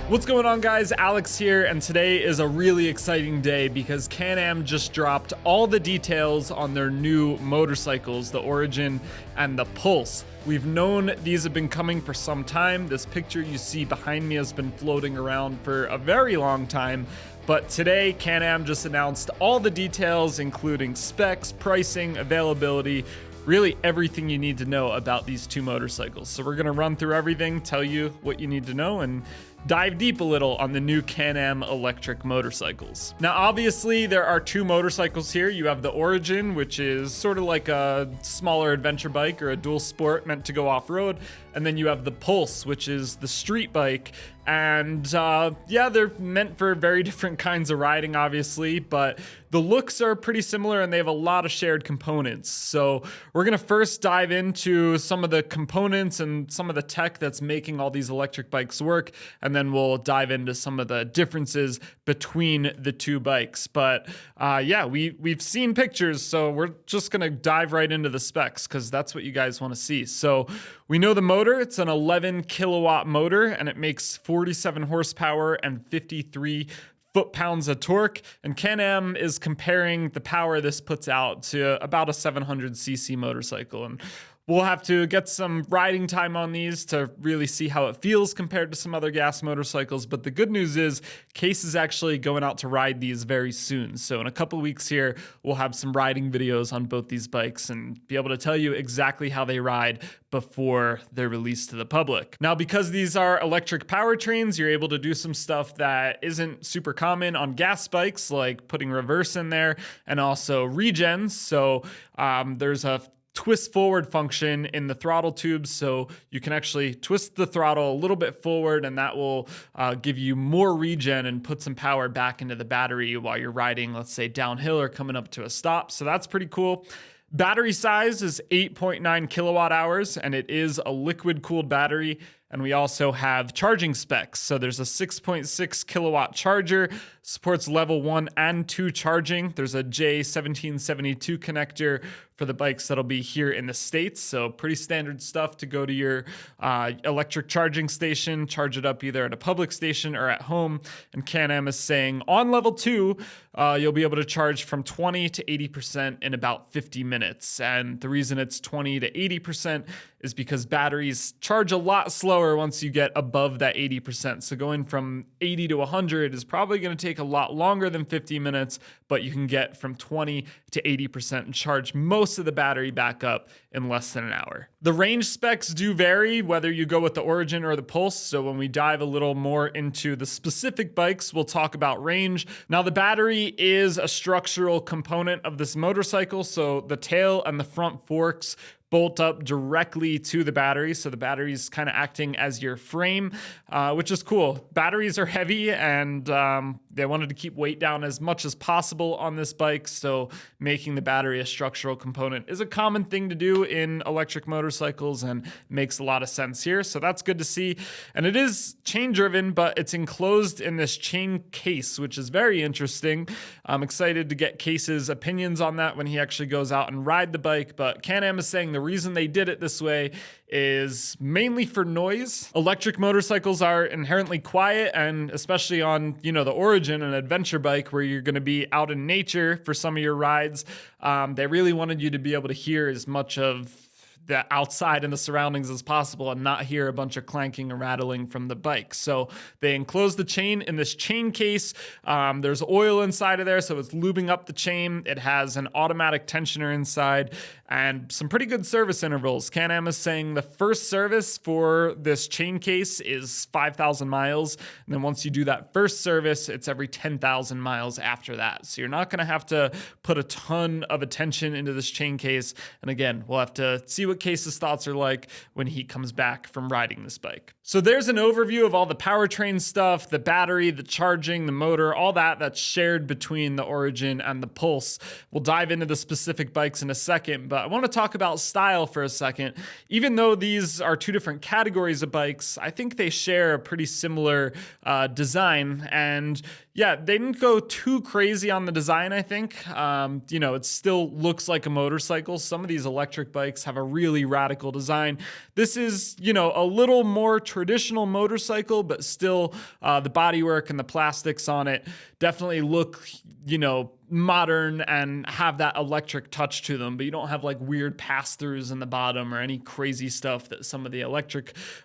What's going on, guys? Alex here, and today is a really exciting day because Can-Am just dropped all the details on their new motorcycles, the Origin and the Pulse. We've known these have been coming for some time. This picture you see behind me has been floating around for a very long time, but today Can-Am just announced all the details, including specs, pricing, availability, really everything you need to know about these two motorcycles. So we're gonna run through everything, tell you what you need to know, and dive deep a little on the new Can-Am electric motorcycles. Now, obviously, there are two motorcycles here. You have the Origin, which is sort of like a smaller adventure bike or a dual sport meant to go off-road. And then you have the Pulse, which is the street bike. And yeah, they're meant for very different kinds of riding, obviously, but the looks are pretty similar and they have a lot of shared components. So we're gonna first dive into some of the components and some of the tech that's making all these electric bikes work, and then we'll dive into some of the differences between the two bikes. But yeah, we've seen pictures, so we're just gonna dive right into the specs because that's what you guys wanna see. So we know the motor, it's an 11 kilowatt motor and it makes 47 horsepower and 53 foot-pounds of torque, and Can-Am is comparing the power this puts out to about a 700cc motorcycle. And we'll have to get some riding time on these to really see how it feels compared to some other gas motorcycles. But the good news is Case is actually going out to ride these very soon. So in a couple weeks here, we'll have some riding videos on both these bikes and be able to tell you exactly how they ride before they're released to the public. Now, because these are electric powertrains, you're able to do some stuff that isn't super common on gas bikes, like putting reverse in there and also regens. So there's a twist forward function in the throttle tubes, so you can actually twist the throttle a little bit forward and that will give you more regen and put some power back into the battery while you're riding, let's say downhill or coming up to a stop. So that's pretty cool. Battery size is 8.9 kilowatt hours and it is a liquid cooled battery. And we also have charging specs. So there's a 6.6 kilowatt charger, supports level 1 and 2 charging. There's a J1772 connector for the bikes that'll be here in the States. So pretty standard stuff to go to your electric charging station, charge it up either at a public station or at home. And Can-Am is saying on level 2, you'll be able to charge from 20 to 80% in about 50 minutes. And the reason it's 20 to 80% is because batteries charge a lot slower once you get above that 80%. So going from 80 to 100 is probably going to take a lot longer than 50 minutes, but you can get from 20 to 80% and charge most of the battery back up in less than an hour. The range specs do vary whether you go with the Origin or the Pulse. So when we dive a little more into the specific bikes, we'll talk about range. Now, the battery is a structural component of this motorcycle. So the tail and the front forks bolt up directly to the battery. So the battery's kind of acting as your frame, which is cool. Batteries are heavy and they wanted to keep weight down as much as possible on this bike. So making the battery a structural component is a common thing to do in electric motorcycles and makes a lot of sense here. So that's good to see. And it is chain driven, but it's enclosed in this chain case, which is very interesting. I'm excited to get Case's opinions on that when he actually goes out and ride the bike. But Can-Am is saying the reason they did it this way is mainly for noise. Electric motorcycles are inherently quiet, and especially on, the Origin, an adventure bike where you're going to be out in nature for some of your rides, they really wanted you to be able to hear as much of the outside and the surroundings as possible and not hear a bunch of clanking and rattling from the bike. So they enclose the chain in this chain case. There's oil inside of there, so it's lubing up the chain. It has an automatic tensioner inside and some pretty good service intervals. Can-Am is saying the first service for this chain case is 5,000 miles. And then once you do that first service, it's every 10,000 miles after that. So you're not going to have to put a ton of attention into this chain case. And again, we'll have to see what Case's thoughts are like when he comes back from riding this bike. So there's an overview of all the powertrain stuff, the battery, the charging, the motor, all that's shared between the Origin and the Pulse. We'll dive into the specific bikes in a second, but I want to talk about style for a second. Even though these are two different categories of bikes, I think they share a pretty similar design. And Yeah, they didn't go too crazy on the design, I think. It still looks like a motorcycle. Some of these electric bikes have a really radical design. This is, a little more traditional motorcycle, but still the bodywork and the plastics on it definitely look, modern and have that electric touch to them, but you don't have like weird pass-throughs in the bottom or any crazy stuff that some of the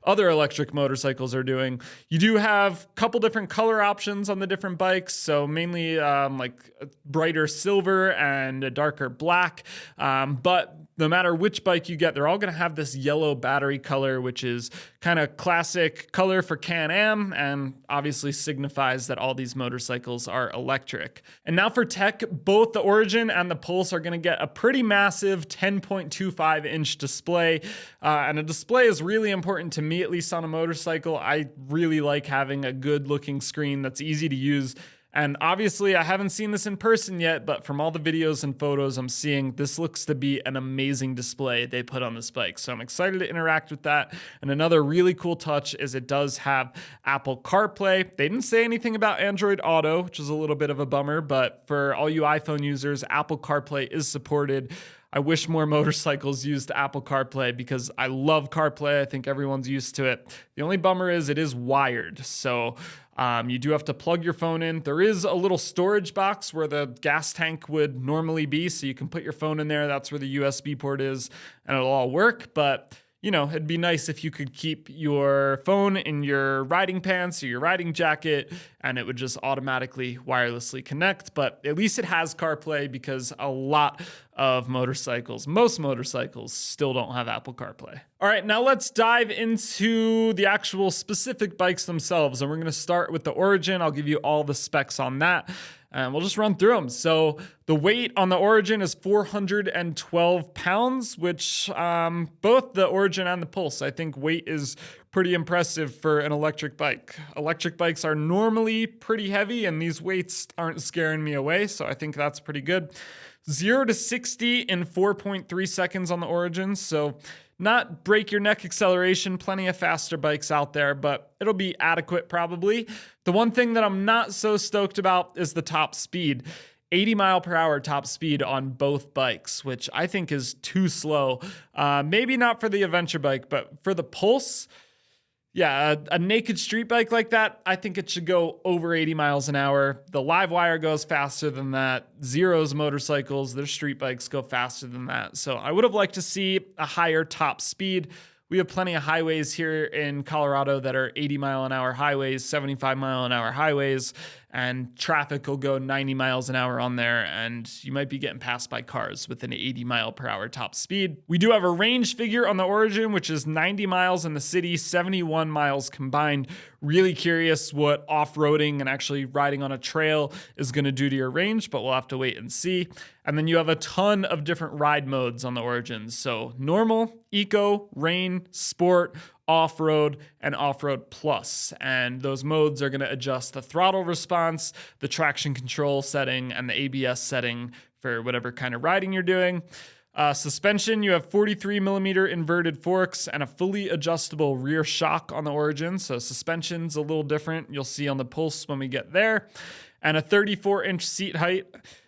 other electric motorcycles are doing. You do have a couple different color options on the different bikes, so mainly like a brighter silver and a darker black, but no matter which bike you get, they're all going to have this yellow battery color, which is kind of classic color for Can-Am and obviously signifies that all these motorcycles are electric. And now for tech, both the Origin and the Pulse are going to get a pretty massive 10.25-inch display. And a display is really important to me, at least on a motorcycle. I really like having a good-looking screen that's easy to use. And obviously, I haven't seen this in person yet, but from all the videos and photos I'm seeing, this looks to be an amazing display they put on this bike. So I'm excited to interact with that. And another really cool touch is it does have Apple CarPlay. They didn't say anything about Android Auto, which is a little bit of a bummer, but for all you iPhone users, Apple CarPlay is supported. I wish more motorcycles used Apple CarPlay because I love CarPlay. I think everyone's used to it. The only bummer is it is wired. So you do have to plug your phone in. There is a little storage box where the gas tank would normally be. So you can put your phone in there. That's where the USB port is and it'll all work. But it'd be nice if you could keep your phone in your riding pants or your riding jacket and it would just automatically wirelessly connect. But at least it has CarPlay because a lot of most motorcycles still don't have Apple CarPlay. All right, now let's dive into the actual specific bikes themselves. And we're going to start with the Origin. I'll give you all the specs on that. And we'll just run through them. So the weight on the Origin is 412 pounds, which both the Origin and the Pulse, I think weight is pretty impressive for an electric bike. Electric bikes are normally pretty heavy and these weights aren't scaring me away. So I think that's pretty good. 0 to 60 in 4.3 seconds on the Origin. So not break your neck acceleration, plenty of faster bikes out there, but it'll be adequate probably. The one thing that I'm not so stoked about is the top speed. 80 mile per hour top speed on both bikes, which I think is too slow. Maybe not for the adventure bike, but for the Pulse, yeah, a naked street bike like that, I think it should go over 80 miles an hour. The Livewire goes faster than that. Zero's motorcycles, their street bikes go faster than that. So I would have liked to see a higher top speed. We have plenty of highways here in Colorado that are 80 mile an hour highways, 75 mile an hour highways, and traffic will go 90 miles an hour on there, and you might be getting passed by cars with an 80 mile per hour top speed. We do have a range figure on the Origin, which is 90 miles in the city, 71 miles combined. Really curious what off-roading and actually riding on a trail is going to do to your range, but we'll have to wait and see. And then you have a ton of different ride modes on the Origin. So normal, eco, rain, sport, off-road, and off-road plus. And those modes are going to adjust the throttle response, the traction control setting, and the ABS setting for whatever kind of riding you're doing. Suspension, you have 43 millimeter inverted forks and a fully adjustable rear shock on the Origin. So suspension's a little different. You'll see on the Pulse when we get there. And a 34-inch seat height.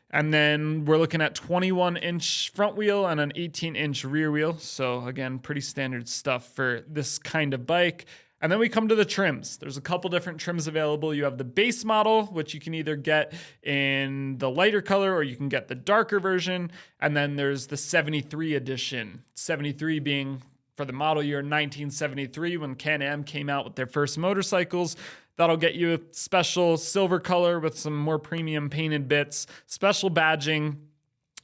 And then we're looking at 21-inch front wheel and an 18-inch rear wheel. So again, pretty standard stuff for this kind of bike. And then we come to the trims. There's a couple different trims available. You have the base model, which you can either get in the lighter color or you can get the darker version. And then there's the 73 edition, 73 being for the model year 1973 when Can-Am came out with their first motorcycles. That'll get you a special silver color with some more premium painted bits, special badging,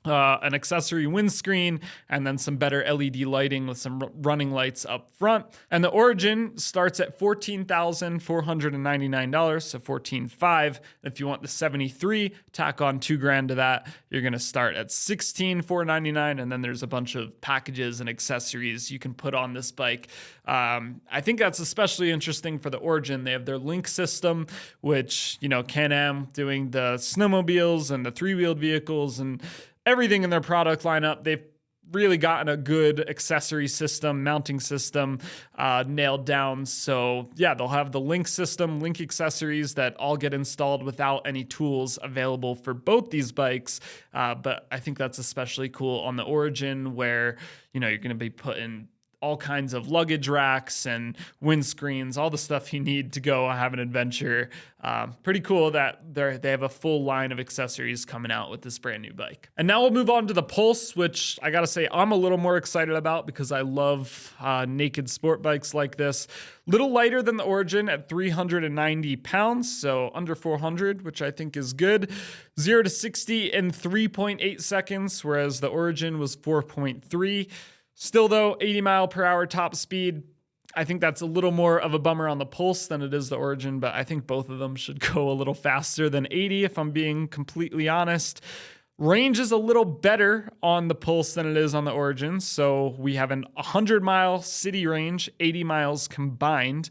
an accessory windscreen, and then some better LED lighting with some running lights up front. And the Origin starts at $14,499, so $14,500. If you want the 73, tack on $2,000 to that. You're going to start at $16,499, and then there's a bunch of packages and accessories you can put on this bike. I think that's especially interesting for the Origin. They have their link system, which, Can-Am doing the snowmobiles and the three-wheeled vehicles and everything in their product lineup. really gotten a good accessory system, mounting system nailed down. So yeah, they'll have the Link system, Link accessories that all get installed without any tools available for both these bikes. But I think that's especially cool on the Origin, where, you know, you're going to be putting all kinds of luggage racks and windscreens, all the stuff you need to go have an adventure. Pretty cool that they have a full line of accessories coming out with this brand new bike. And now we'll move on to the Pulse, which I gotta say I'm a little more excited about because I love naked sport bikes like this. Little lighter than the Origin at 390 pounds, so under 400, which I think is good. 0 to 60 in 3.8 seconds, whereas the Origin was 4.3. Still though, 80 mile per hour top speed. I think that's a little more of a bummer on the Pulse than it is the Origin, but I think both of them should go a little faster than 80 if I'm being completely honest. Range is a little better on the Pulse than it is on the Origin. So we have an 100-mile city range, 80 miles combined,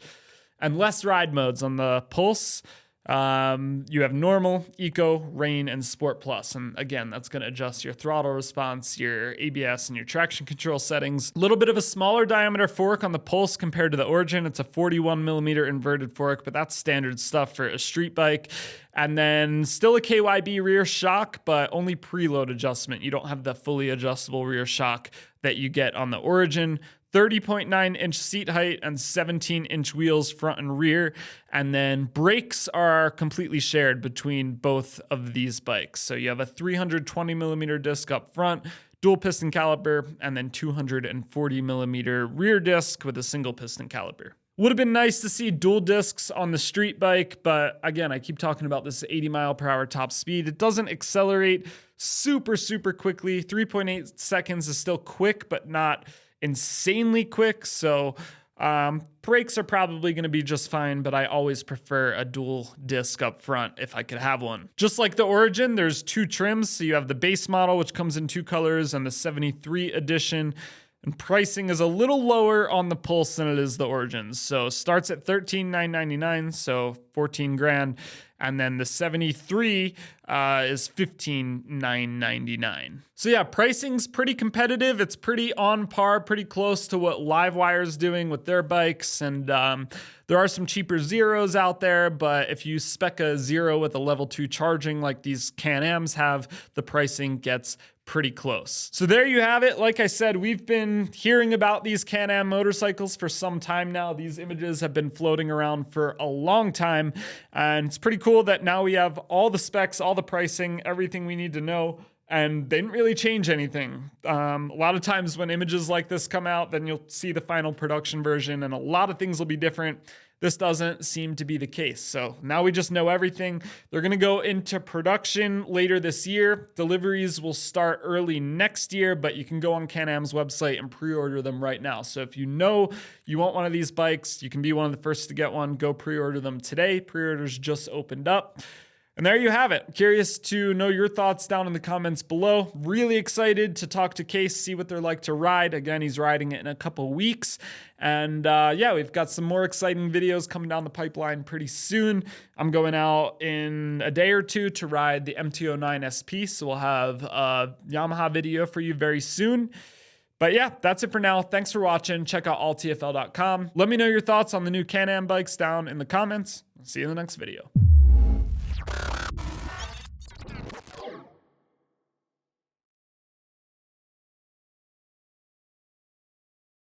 and less ride modes on the Pulse. You have normal, eco, rain, and sport plus. And again, that's going to adjust your throttle response, your ABS, and your traction control settings. A little bit of a smaller diameter fork on the Pulse compared to the Origin. It's a 41 millimeter inverted fork, but that's standard stuff for a street bike. And then still a KYB rear shock, but only preload adjustment. You don't have the fully adjustable rear shock that you get on the Origin. 30.9-inch seat height and 17-inch wheels front and rear. And then brakes are completely shared between both of these bikes. So you have a 320 millimeter disc up front, dual piston caliper, and then 240 millimeter rear disc with a single piston caliper. Would have been nice to see dual discs on the street bike, but again, I keep talking about this 80 mile per hour top speed. It doesn't accelerate super quickly. 3.8 seconds is still quick, but not insanely quick. So brakes are probably going to be just fine, but I always prefer a dual disc up front if I could have one. Just like the Origin, there's two trims. So you have the base model, which comes in two colors, and the 73 edition. And pricing is a little lower on the Pulse than it is the Origin. So starts at $13,999, so 14 grand. And then the 73 is $15,999. So yeah, pricing's pretty competitive. It's pretty on par, pretty close to what Livewire's doing with their bikes. And there are some cheaper Zeros out there, but if you spec a Zero with a level 2 charging like these Can-Ams have, the pricing gets pretty close. So there you have it. Like I said, we've been hearing about these Can-Am motorcycles for some time now. These images have been floating around for a long time, and it's pretty cool that now we have all the specs, all the pricing, everything we need to know, and they didn't really change anything. A lot of times when images like this come out, then you'll see the final production version, and a lot of things will be different. This doesn't seem to be the case. So now we just know everything. They're going to go into production later this year. Deliveries will start early next year, but you can go on Can-Am's website and pre-order them right now. So if you know you want one of these bikes, you can be one of the first to get one. Go pre-order them today. Pre-orders just opened up. And there you have it. Curious to know your thoughts down in the comments below. Really excited to talk to Case, see what they're like to ride. Again, he's riding it in a couple weeks. And yeah, we've got some more exciting videos coming down the pipeline pretty soon. I'm going out in a day or two to ride the MT-09 SP, so we'll have a Yamaha video for you very soon. But yeah, that's it for now. Thanks for watching. Check out alltfl.com. Let me know your thoughts on the new Can-Am bikes down in the comments. I'll see you in the next video.